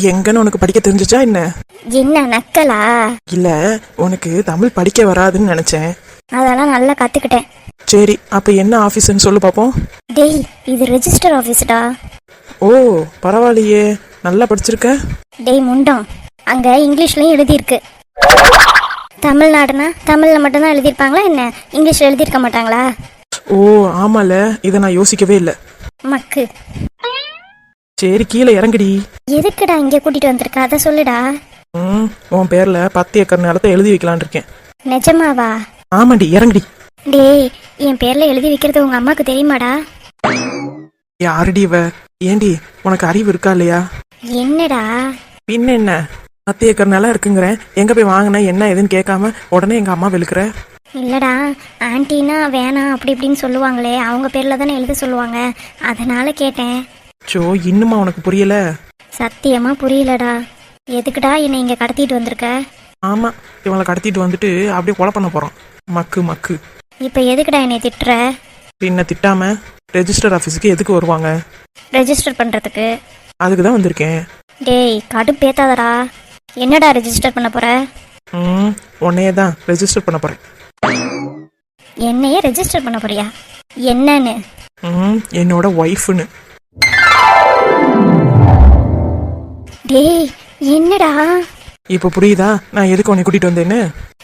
எங்கன்னு உனக்கு படிக்க தெரிஞ்சுச்சா என்ன? என்ன நக்கலா? இல்ல, உனக்கு தமிழ் படிக்க வராதுன்னு நினைச்சேன். அதெல்லாம் நல்லா கத்துக்கிட்டேன். சரி, அப்ப என்ன ஆபீஸ்ன்னு சொல்லு பாப்போம். டேய், இது ரெஜிஸ்டர் ஆபீஸ்டா. ஓ, பரவாயில்லையே, நல்லா படிச்சிருக்க. டேய் முண்டம், அங்க இங்கிலீஷ்லயும் எழுதியிருக்கு. தமிழ்நாடுனா தமிழ்ல மட்டும்தான் எழுதியிருப்பாங்களா என்ன? இங்கிலீஷ்ல எழுதியிருக்க மாட்டாங்களா? ஓ ஆமால, இதை நான் யோசிக்கவே இல்லை. மக்கு. சரி, கீழே இறங்குடி. எதுக்குடா இங்க கூட்டிட்டு வந்திருக்க, அதை சொல்லுடா. உன் பேர்ல 10 ஏக்கர் நிலத்தை எழுதி வைக்கலான் இருக்கேன். நிஜமாவா? ஆமாடி, இறங்குடி. டேய், என் பேர்ல எழுதி வைக்கிறது உங்க அம்மாக்கு தெரியுமாடா? யாருடி இவ? ஏண்டி, உனக்கு அறிவு இருக்கா இல்லையா? என்னடா பின்ன என்ன, 10 ஏக்கர் நிலம் இருக்குங்கிறேன், எங்க போய் வாங்கின என்ன ஏதுன்னு கேட்காம உடனே எங்க அம்மா வெளுக்கிற. இல்லடா, ஆன்ட்டினா வேணாம் அப்படி இப்படின்னு சொல்லுவாங்களே, அவங்க பேர்ல தானே எழுத சொல்லுவாங்க, அதனால கேட்டேன். சோ, இன்னுமா உனக்கு புரியல? சத்தியமா புரியலடா. எதுக்குடா என்னை இங்க கடத்திட்டு வந்திருக்க? ஆமா, இவங்களை கடத்திட்டு வந்துட்டு அப்படியே கொலை பண்ண போறோம். மக்கு மக்கு. இப்ப எதுக்குடா என்னை திட்டுற? பின்ன திட்டாம ரெஜிஸ்டர் ஆபீஸுக்கு எதுக்கு வருவாங்க? ரெஜிஸ்டர் பண்றதுக்கு. அதுக்கு தான் வந்திருக்கேன். டேய், கடுப்பேத்தாதடா. என்னடா ரெஜிஸ்டர் பண்ண போற? உன்னையே தான் ரெஜிஸ்டர் பண்ண போறேன். என்னையே ரெஜிஸ்டர் பண்ண போறியா? என்னன்னு? என்னோட ஒய்ஃப்னு. டேய், என்னடா? இப்ப புரியுதா நான் எதுக்கு உன்னை கூட்டிட்டு வந்தேன்னு?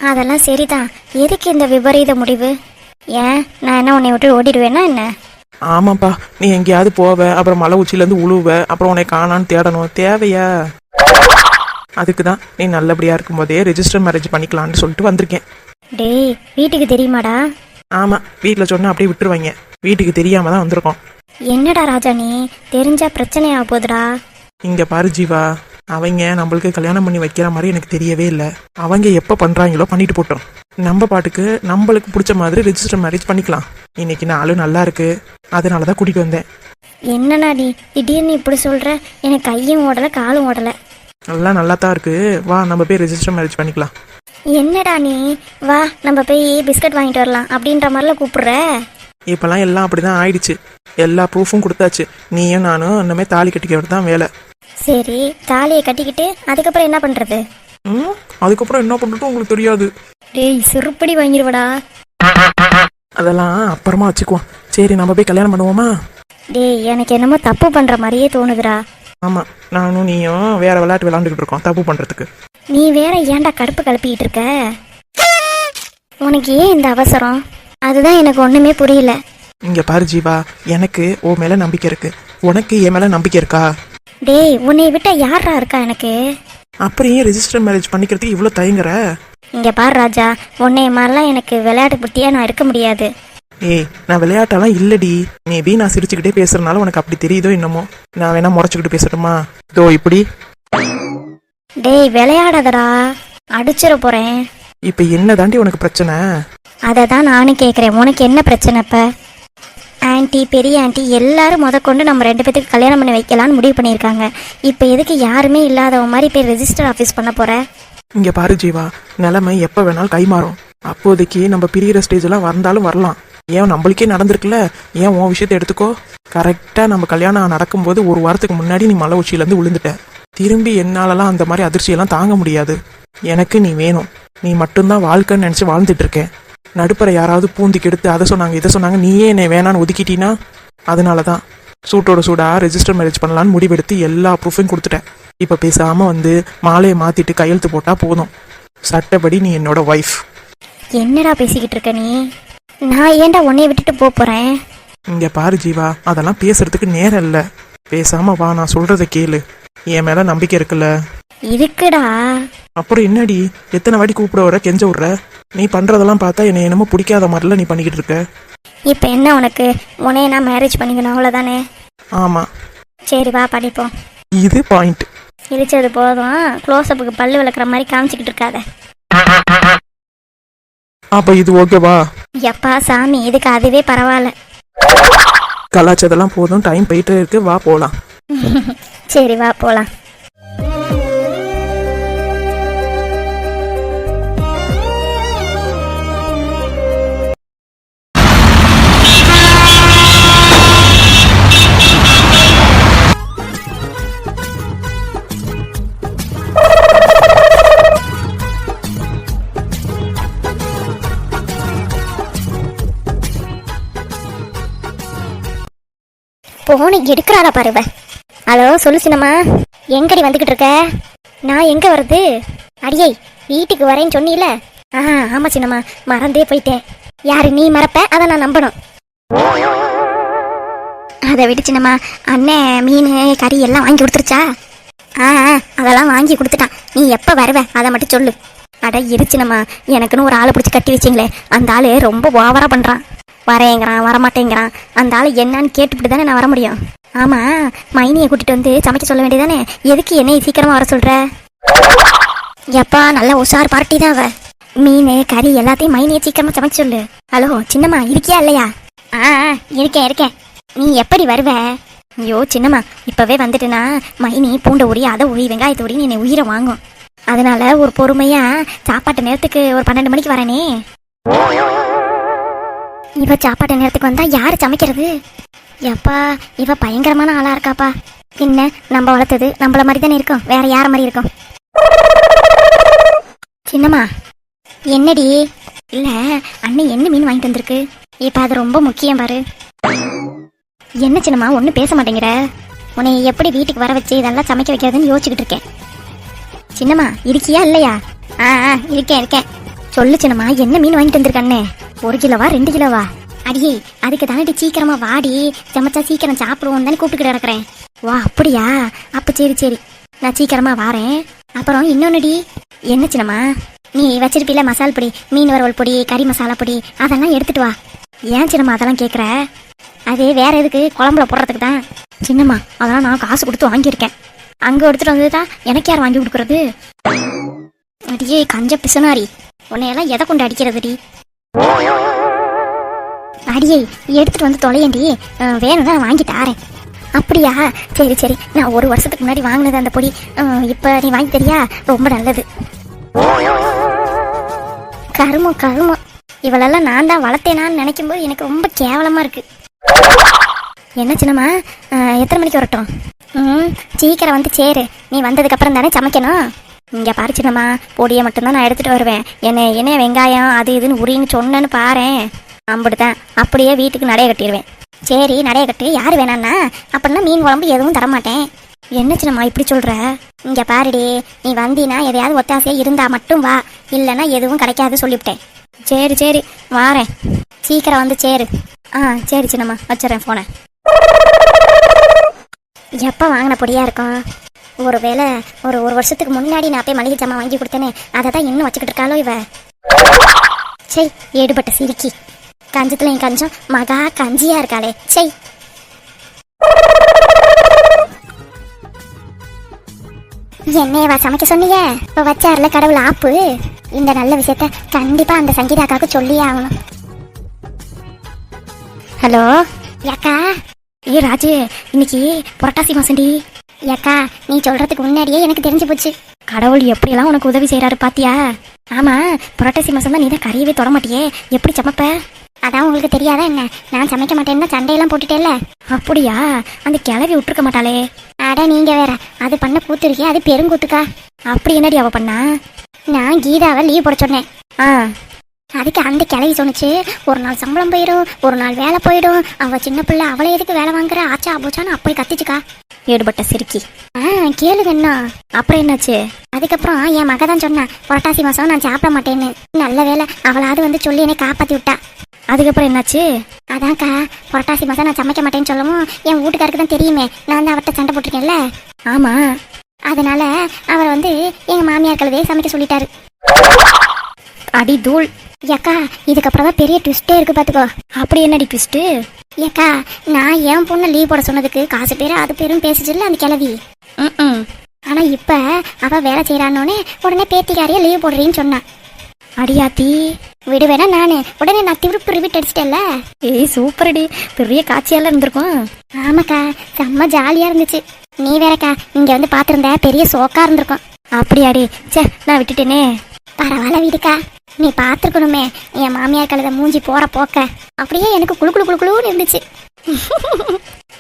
அதெல்லாம் சரிதான், எதுக்கு இந்த விபரீத முடிவு? ஏன், நான் என்ன உன்னை விட்டு ஓடிடுவேன்னா என்ன? ஆமாப்பா, நீ எங்கேயாவது போவ, அப்புறம் மலை உச்சில இருந்து உழுவ, அப்புறம் உன்னை காணான்னு தேடணும். தேவையா? அதுக்கு தான் நீ நல்லபடியா இருக்கும்போதே ரெஜிஸ்டர் மேரேஜ் பண்ணிக்கலான்னு சொல்லிட்டு வந்திருக்கேன். டேய், வீட்டுக்கு தெரியுமாடா? ஆமா, வீட்டில் சொன்னா அப்படியே விட்டுருவாங்க. வீட்டுக்கு தெரியாம தான் வந்திருக்கோம். என்னடா ராஜா, நீ தெரிஞ்சா பிரச்சனையா போகுதுடா. இங்க பாரு ஜீவா, அவங்க நம்மளுக்கு கல்யாணம் பண்ணி வைக்கிற மாதிரி எனக்கு தெரியவே இல்லை. அவங்க எப்போ பண்றாங்களோ பண்ணிட்டு போட்டோம். நம்ம பாட்டுக்கு நம்மளுக்கு பிடிச்ச மாதிரி ரெஜிஸ்டர் மேரேஜ் பண்ணிக்கலாம். இன்னைக்கு நாளும் நல்லா இருக்கு, அதனாலதான் கூட்டிட்டு வந்தேன். என்னடா நீ திடீர்னு இப்படி சொல்ற? எனக்கு கையும் ஓடல காலும் ஓடல. எல்லாம் நல்லா தான் இருக்கு, வா நம்ம போய் ரெஜிஸ்டர் மேரேஜ் பண்ணிக்கலாம். என்னடா நீ, வா நம்ம போய் பிஸ்கட் வாங்கிட்டு வரலாம் அப்படின்ற மாதிரிலாம் கூப்பிடுற? இப்பெல்லாம் எல்லாம் அப்படிதான் ஆயிடுச்சு. எல்லா ப்ரூஃபும் கொடுத்தாச்சு. நீயும் நானும் இன்னுமே தாலி கட்டிக்கிறது தான் வேலை. சரி, தாலியை கட்டிக்கிட்டு அதுக்கப்புறம் என்ன பண்றது? அதுக்கப்புறம் என்ன பண்றது உங்களுக்கு தெரியாது. டேய், சிறுப்படி வாங்கிடுவடா. அதெல்லாம் அப்புறமா வச்சுக்குவோம். சரி, நம்ம போய் கல்யாணம் பண்ணுவோமா? டேய், எனக்கு என்னமோ தப்பு பண்ற மாதிரியே தோணுதுடா. ஆமா, நானும் நீயும் வேற விளையாட்டு விளையாண்டுக்கிட்டு இருக்கோம் தப்பு பண்றதுக்கு. நீ வேற ஏன்டா கடுப்பு கலப்பிக்கிட்டு இருக்க? உனக்கு ஏன் இந்த அவசரம்? அதுதான் எனக்கு ஒண்ணுமே புரியல. இங்க பாரு ஜீவா, எனக்கு உன் மேல நம்பிக்கை இருக்கு, உனக்கு என் மேல நம்பிக்கை இருக்கா? டேய், உன்னை விட்டா யாரா இருக்கா எனக்கு? அப்புறம் ஏன் ரெஜிஸ்டர் மேரேஜ் பண்ணிக்கிறதுக்கு இவ்வளவு தயங்குற? இங்க பாரு ராஜா, உன்னை மாதிரிலாம் எனக்கு விளையாட்டு புத்தியா நான் இருக்க முடியாது. ஏய், நான் விளையாட்டெல்லாம் இல்லடி. மேபி நான் சிரிச்சுக்கிட்டே பேசுறதுனால உனக்கு அப்படி தெரியுதோ என்னமோ. நான் வேணா முறைச்சுக்கிட்டு பேசட்டுமா? இதோ இப்படி. டேய், விளையாடாதடா, அடிச்சிட போறேன். இப்ப என்ன தாண்டி உனக்கு பிரச்சனை? அதை தான் நானும் கேட்குறேன், உனக்கு என்ன பிரச்சனை இப்ப? ஆன்ட்டி, பெரிய ஆன்ட்டி எல்லாரும் முதற்கொண்டு நம்ம 2 பேத்துக்கு கல்யாணம் பண்ணி வைக்கலான்னு முடிவு பண்ணியிருக்காங்க. இப்போ எதுக்கு யாருமே இல்லாதவ மாதிரி போய் ரெஜிஸ்டர் ஆஃபீஸ் பண்ண போற? இங்க பாரு ஜீவா, நிலைமை எப்ப வேணாலும் கைமாறும். அப்போதைக்கு நம்ம பிரியிற ஸ்டேஜ் எல்லாம் வந்தாலும் வரலாம். ஏன் நம்மளுக்கே நடந்திருக்குல்ல, ஏன் உன் விஷயத்தை எடுத்துக்கோ. கரெக்டா நம்ம கல்யாணம் நடக்கும்போது 1 வாரத்துக்கு முன்னாடி நீ மலை உச்சியில இருந்து விழுந்துட்ட. திரும்பி என்னாலலாம் அந்த மாதிரி அதிர்ச்சியெல்லாம் தாங்க முடியாது. எனக்கு நீ வேணும், நீ மட்டும்தான் வாழ்க்கைன்னு நினைச்சு வாழ்ந்துட்டு இருக்கேன். நடுப்பற யாராவது பூந்திக்கு எடுத்து அதை சொன்னாங்க இதை சொன்னாங்க, நீயே என்னை வேணான்னு ஒதுக்கிட்டீன்னா அதனாலதான் சூட்டோட சூடா ரெஜிஸ்டர் மேரேஜ் பண்ணலான்னு முடிவெடுத்து எல்லா ப்ரூஃபையும் கொடுத்துட்டேன். இப்ப பேசாம வந்து மாலையை மாத்திட்டு கையெழுத்து போட்டா போதும். சட்டப்படி நீ என்னோட ஒய்ஃப். என்னடா பேசிக்கிட்டு இருக்க நீ? நான் ஏன்டா உன்னைய விட்டுட்டு போறேன்? இங்க பாரு ஜீவா, அதெல்லாம் பேசுறதுக்கு நேரம் இல்ல. பேசாம வா, நான் சொல்றத கேளு. என் மேல நம்பிக்கை இருக்குல்ல? இருக்குடா. அப்புறம் என்னடி, எத்தனை வாட்டி கூப்பிட வர கெஞ்ச விடுற? நீ பண்றதெல்லாம் பார்த்தா என்னை என்னமோ பிடிக்காத மாதிரில நீ பண்ணிக்கிட்டு இருக்க. இப்ப என்ன உனக்கு? உன்னைய நான் மேரேஜ் பண்ணிக்கணும் அவ்வளவுதானே? ஆமா. சரி, வா படிப்போம். இது பாயிண்ட். இழிச்சது போதும், க்ளோஸ்அப்புக்கு பல்லு விளக்குற மாதிரி காமிச்சிக்கிட்டு இருக்காத. அப்ப இது ஓகேவா? எப்பா சாமி, இதுக்கு அதுவே பரவாயில்ல. கலாச்சதெல்லாம் போதும், டைம் போயிட்டே இருக்கு, வா போலாம். சரி, வா போலாம். போனை எடுக்கிறாளா பாருவ. ஹலோ சொல்லு சின்னம்மா, எங்கடி வந்துகிட்டு இருக்க? நான் எங்க வருது? அடியே வீட்டுக்கு வரேன்னு சொன்னீல. ஆமா சின்னம்மா, மறந்தே போயிட்டேன். யாரு நீ மறப்ப, அதை நான் நம்பணும். அதை விட்டு சின்னம்மா, அண்ணன் மீன் கறி எல்லாம் வாங்கி கொடுத்துருச்சா? அதெல்லாம் வாங்கி கொடுத்துட்டான். நீ எப்போ வருவ அதை மட்டும் சொல்லு. அட இருச்சுனம்மா, எனக்குன்னு ஒரு ஆளை பிடிச்சி கட்டி வச்சிங்களே, அந்த ஆள் ரொம்ப ஓவராக பண்ணுறான். வரேங்கிறான், வரமாட்டேங்கிறான். அந்த ஆள் என்னன்னு கேட்டுவிட்டு தானே நான் வர முடியும். ஆமாம், மைனியை கூட்டிகிட்டு வந்து சமைக்க சொல்ல வேண்டியதானே, எதுக்கு என்னை சீக்கிரமாக வர சொல்கிற? எப்பா நல்ல உஷார் பார்ட்டி தான் அவ. மீன் கறி எல்லாத்தையும் மைனியை சீக்கிரமாக சமைக்க சொல்லு. ஹலோ சின்னம்மா, இருக்கியா இல்லையா? இருக்கேன். நீ எப்படி வருவ? ஐயோ சின்னம்மா, இப்போவே வந்துட்டுனா மைனி பூண்டை உரி, அதை உரி, வெங்காயத்தை உரி, என்னை உயிரை வாங்கும். அதனால ஒரு பொறுமையாக சாப்பாட்டு நேரத்துக்கு ஒரு 12 மணிக்கு வரேனே. இவ சாப்பாட்டு நேரத்துக்கு வந்தா யாரு சமைக்கிறது? எப்பா இவ பயங்கரமான ஆளா இருக்காப்பா. என்ன நம்ம வளர்த்தது நம்மள மாதிரி தானே இருக்கும், வேற யார மாதிரி இருக்கும்? சின்னம்மா என்னடி? இல்ல அண்ணன் என்ன மீன் வாங்கிட்டு வந்திருக்கு, இப்ப அது ரொம்ப முக்கியம் பாரு. என்ன சின்னம்மா ஒன்னும் பேச மாட்டேங்கிற? உன்னை எப்படி வீட்டுக்கு வர வச்சு இதெல்லாம் சமைக்க வைக்கிறதுன்னு யோசிச்சுக்கிட்டு இருக்கேன். சின்னம்மா இருக்கியா இல்லையா? இருக்கேன். சொல்லு சின்னம்மா, என்ன மீன் வாங்கிட்டு வந்திருக்கண்ணே? 1 கிலோவா 2 கிலோவா? அடியே அதுக்கு தானடி சீக்கிரமா வாடி, சமைச்சா சீக்கிரம் சாப்பிடுவோம் தானே கூப்பிட்டு கிடக்குறேன். வா அப்படியா? அப்ப சரி, நான் சீக்கிரமா வாரேன். அப்புறம் இன்னொன்னுடி. என்ன சின்னம்மா? நீ வச்சிருப்பீல மசால் பொடி, மீன் வறுவல் பொடி, கறி மசாலா பொடி, அதெல்லாம் எடுத்துட்டு வா. ஏன் சின்னம்மா அதெல்லாம் கேட்குற? அது வேற எதுக்கு? குழம்புல போடுறதுக்கு தான். சின்னம்மா அதெல்லாம் நான் காசு கொடுத்து வாங்கியிருக்கேன். அங்கே எடுத்துட்டு வந்துதான் எனக்கு யார் வாங்கி கொடுக்குறது? அடியே கஞ்ச பிசுனாரி, உன்னையெல்லாம் எதை கொண்டு அடிக்கிறதுடி? அடியே எடுத்துட்டு வந்து தொலையண்டி, வேணும் தான் வாங்கி தாரேன். அப்படியா? சரி, நான் 1 வருஷத்துக்கு முன்னாடி வாங்கினது அந்த பொடி, இப்போ நீ வாங்கி தரியா? ரொம்ப நல்லது. கருமம் இவளெல்லாம் நான் தான் வளர்த்தேனான்னு நினைக்கும் போது எனக்கு ரொம்ப கேவலமா இருக்கு. என்ன சின்னம்மா, எத்தனை மணிக்கு வரட்டும்? சீக்கிரம் வந்து சேரு, நீ வந்ததுக்கு அப்புறம் தானே சமைக்கணும். இங்கே பாரு சின்னம்மா, பொடியை மட்டும்தான் நான் எடுத்துட்டு வருவேன். என்ன வெங்காயம் அது இதுன்னு உரின்னு சொன்னேன்னு பாரேன், அம்பிடுதான் அப்படியே வீட்டுக்கு நடைய கட்டிடுவேன். சரி நடைய கட்டு, யார் வேணான்னா அப்படின்னா மீன் குழம்பு எதுவும் தரமாட்டேன். என்ன சின்னம்மா இப்படி சொல்ற? இங்கே பாருடி, நீ வந்தீனா எதையாவது ஒத்தாசையாக இருந்தா மட்டும் வா, இல்லைன்னா எதுவும் கிடைக்காது சொல்லிவிட்டேன். சரி வாரேன், சீக்கிரம் வந்து சேரு. சரி சின்னம்மா, வச்சிடறேன் போனேன். எப்போ வாங்கின பொடியா இருக்கும்? ஒருவேளை ஒரு வருஷத்துக்கு முன்னாடி நான் போய் மளிகை ஜாமான் வாங்கி கொடுத்தேனே, அதை தான் இன்னும் வச்சுக்கிட்டு இருக்காளோ இவ. சரி ஏடுபட்ட சிரிக்கி, கஞ்சத்துல என் கஞ்சம் மகா கஞ்சியா இருக்காளே. சரி என்னையவா சமைக்க சொன்னீங்க? இப்போ வச்சார்ல கடவுள் ஆப்பு, இந்த நல்ல விஷயத்த கண்டிப்பா அந்த சங்கீதாக்காவுக்கு சொல்லியே ஆகணும். ஹலோ அக்கா. ராஜு, இன்னைக்கு புரட்டாசி மாசண்டி. ஏக்கா நீ சொல்றதுக்கு முன்னாடியே எனக்கு தெரிஞ்சு போச்சு. கடவுள் எப்படியெல்லாம் உனக்கு உதவி செய்யறாரு பாத்தியா? ஆமா, புரட்டாசி மாசம் தான் நீ தான் கறியவே தொட மாட்டியே, எப்படி சமைப்ப? அதான் உங்களுக்கு தெரியாதா என்ன, நான் சமைக்க மாட்டேன்னா சண்டையெல்லாம் போட்டுட்டேல்ல. அப்படியா? அந்த கிளவி விட்டுருக்க மாட்டாளே. அட நீங்க வேற, அது பண்ண கூத்து இருக்கே, அது பெருங்கூத்துக்கா. அப்படி என்னடி அவ பண்ணா? நான் கீதாவை லீவ் போட சொன்னேன். அதுக்கு அந்த கிளவி சொன்னிச்சு, ஒரு நாள் சம்பளம் போயிடும், ஒரு நாள் வேலை போயிடும், அவ சின்ன பிள்ளை, அவளை எதுக்கு வேலை வாங்குற, ஆச்சா போச்சான்னு அப்படி கத்திச்சுக்கா. ஈடுபட்ட சிரிக்கி. கேளுங்க என்ன. அப்புறம் என்னாச்சு? அதுக்கப்புறம் என் மக தான் சொன்னா, புரட்டாசி மாசம் நான் சாப்பிட மாட்டேன்னு. நல்ல வேலை அவளாவது வந்து சொல்லி என்னை காப்பாத்தி விட்டா. அதுக்கப்புறம் என்னாச்சு? அதான்க்கா, புரட்டாசி மாசம் நான் சமைக்க மாட்டேன்னு சொல்லவும் என் வீட்டுக்காருக்கு தான் தெரியுமே, நான் தான் அவர்கிட்ட சண்டை போட்டிருக்கேன்ல. ஆமா, அதனால அவர் வந்து எங்க மாமியார் கழுதையை சமைக்க சொல்லிட்டாரு. அடி தூள். ஏக்கா இதுக்கப்புறம் தான் பெரிய ட்விஸ்டே இருக்கு பாத்துக்கோ. அப்படி என்னடி ட்விஸ்ட்? ஏக்கா நான் என் பொண்ணை லீவ் போட சொன்னதுக்கு காசு பேரு அது பேரும் பேசிச்சுல்ல அந்த கிளவி. ஆனா இப்ப அவ வேலை செய்யறானோடனே உடனே பேத்திக்காரியா லீவ் போடுறேன்னு சொன்னா. அடியாத்தி விடுவேனா நானு? உடனே நான் திருப்பி ரிவிட் அடிச்சிட்டேன்ல. ஏய் சூப்பர்டி, பெரிய காட்சியெல்லாம் இருந்திருக்கும். ஆமாக்கா, செம்ம ஜாலியா இருந்துச்சு. நீ வேறக்கா இங்க வந்து பாத்திருந்த பெரிய சோக்கா இருந்திருக்கும். அப்படியாடி? சே நான் விட்டுட்டேனே. பரவாயில்ல வீடுக்கா, நீ பார்த்துருக்கணுமே என் மாமியார் கழுத மூஞ்சி போற போக்க. அப்படியே எனக்கு குழு குழு குழு குழுன்னு இருந்துச்சு.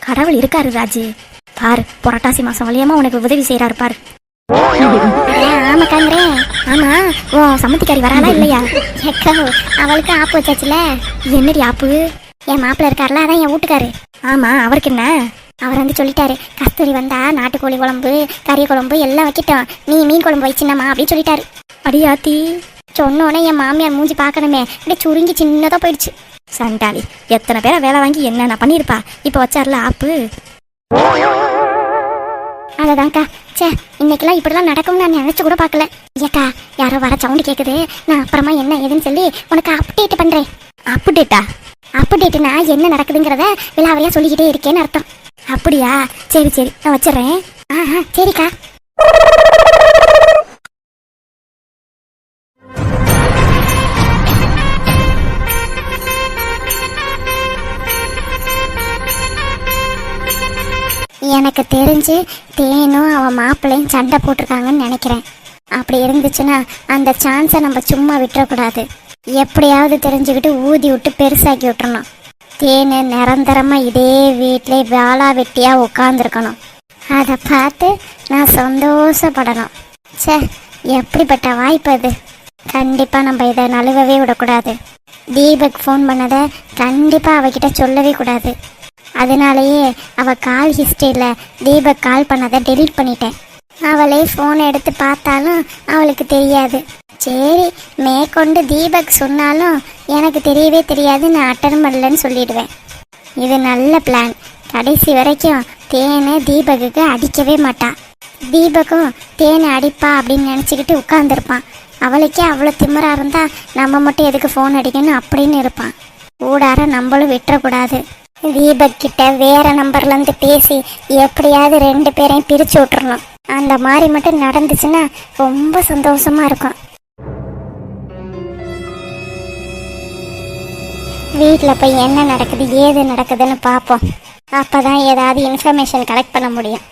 கடவுள் இருக்காரு ராஜு, பாரு புரட்டாசி மாசம் வழியமா உனக்கு உதவி செய்யறாரு பாரு. ஆமாக்காங்கிறேன். ஆமா ஓ சம்மந்திக்காரி வராளா இல்லையா? எக்கோ அவளுக்கு ஆப்பு வச்சாச்சுல. என்னடி ஆப்பு? என் மாப்பிள்ள இருக்காருல, அதான் என் வீட்டுக்காரு. ஆமா அவருக்கு என்ன? அவர் வந்து சொல்லிட்டாரு, கஸ்தூரி வந்தா நாட்டுக்கோழி குழம்பு, கறி குழம்பு எல்லாம் வைக்கிட்டோம், நீ மீன் குழம்பு வச்சினமா அப்படின்னு சொல்லிட்டாரு. அடியாத்தி சொன்னோன்னே என் மாமியார் மூஞ்சி பார்க்கணுமே, அப்படியே சுருங்கி சின்னதாக போயிடுச்சு. சண்டாளி, எத்தனை பேரை வேலை வாங்கி என்னென்ன பண்ணியிருப்பா, இப்போ வச்சார்ல ஆப்பு. அததான்க்கா, சே இன்னைக்கெல்லாம் இப்படிலாம் நடக்கும்னு நான் நினைச்சு கூட பார்க்கல. ஏக்கா யாரோ வர சவுண்டு கேட்குது, நான் அப்புறமா என்ன ஏதுன்னு சொல்லி உனக்கு அப்டேட் பண்ணுறேன். அப்டேட்டா? அப்டேட்டுனா என்ன நடக்குதுங்கிறத விலாவரியா சொல்லிக்கிட்டே இருக்கேன்னு அர்த்தம். அப்படியா? சரி சரி, நான் வச்சிடறேன். சரிக்கா. எனக்கு தெரிஞ்சு தேனும் அவன் மாப்பிள்ளையும் சண்டை போட்டிருக்காங்கன்னு நினைக்கிறேன். அப்படி இருந்துச்சுன்னா அந்த சான்ஸை நம்ம சும்மா விட்டுறக்கூடாது. எப்படியாவது தெரிஞ்சுக்கிட்டு ஊதி விட்டு பெருசாக்கி விட்டுறணும். தேனு நிரந்தரமாக இதே வீட்டிலே வேளா வெட்டியாக உட்காந்துருக்கணும். அதை பார்த்து நான் சந்தோஷப்படணும். சே எப்படிப்பட்ட வாய்ப்பு அது. கண்டிப்பாக நம்ம இதை நழுவவே விடக்கூடாது. தீபக் ஃபோன் பண்ணதை கண்டிப்பாக அவகிட்ட சொல்லவே கூடாது. அதனாலேயே அவள் கால் ஹிஸ்ட்ரியில் தீபக் கால் பண்ணதை டெலீட் பண்ணிட்டேன். அவளே ஃபோனை எடுத்து பார்த்தாலும் அவளுக்கு தெரியாது. சரி மேற்கொண்டு தீபக் சொன்னாலும் எனக்கு தெரியவே தெரியாது, நான் அட்டன் பண்ணலன்னு சொல்லிடுவேன். இது நல்ல பிளான். கடைசி வரைக்கும் தேனை தீபக்குக்கு அடிக்கவே மாட்டான். தீபக்கும் தேனை அடிப்பா அப்படின்னு நினச்சிக்கிட்டு உட்காந்துருப்பான். அவளுக்கே அவ்வளோ திமிரா இருந்தா நம்ம மட்டும் எதுக்கு ஃபோன் அடிக்கணும் அப்படின்னு இருப்பான். ஊடார நம்மளும் விட்டுறக்கூடாது. தீபக் கிட்ட வேற நம்பர்லேருந்து பேசி எப்படியாவது 2 பேரையும் பிரித்து விட்டுறணும். அந்த மாதிரி மட்டும் நடந்துச்சுன்னா ரொம்ப சந்தோஷமா இருக்கும். வீட்டில் போய் என்ன நடக்குது ஏது நடக்குதுன்னு பார்ப்போம். அப்போதான் ஏதாவது இன்ஃபர்மேஷன் கலெக்ட் பண்ண முடியும்.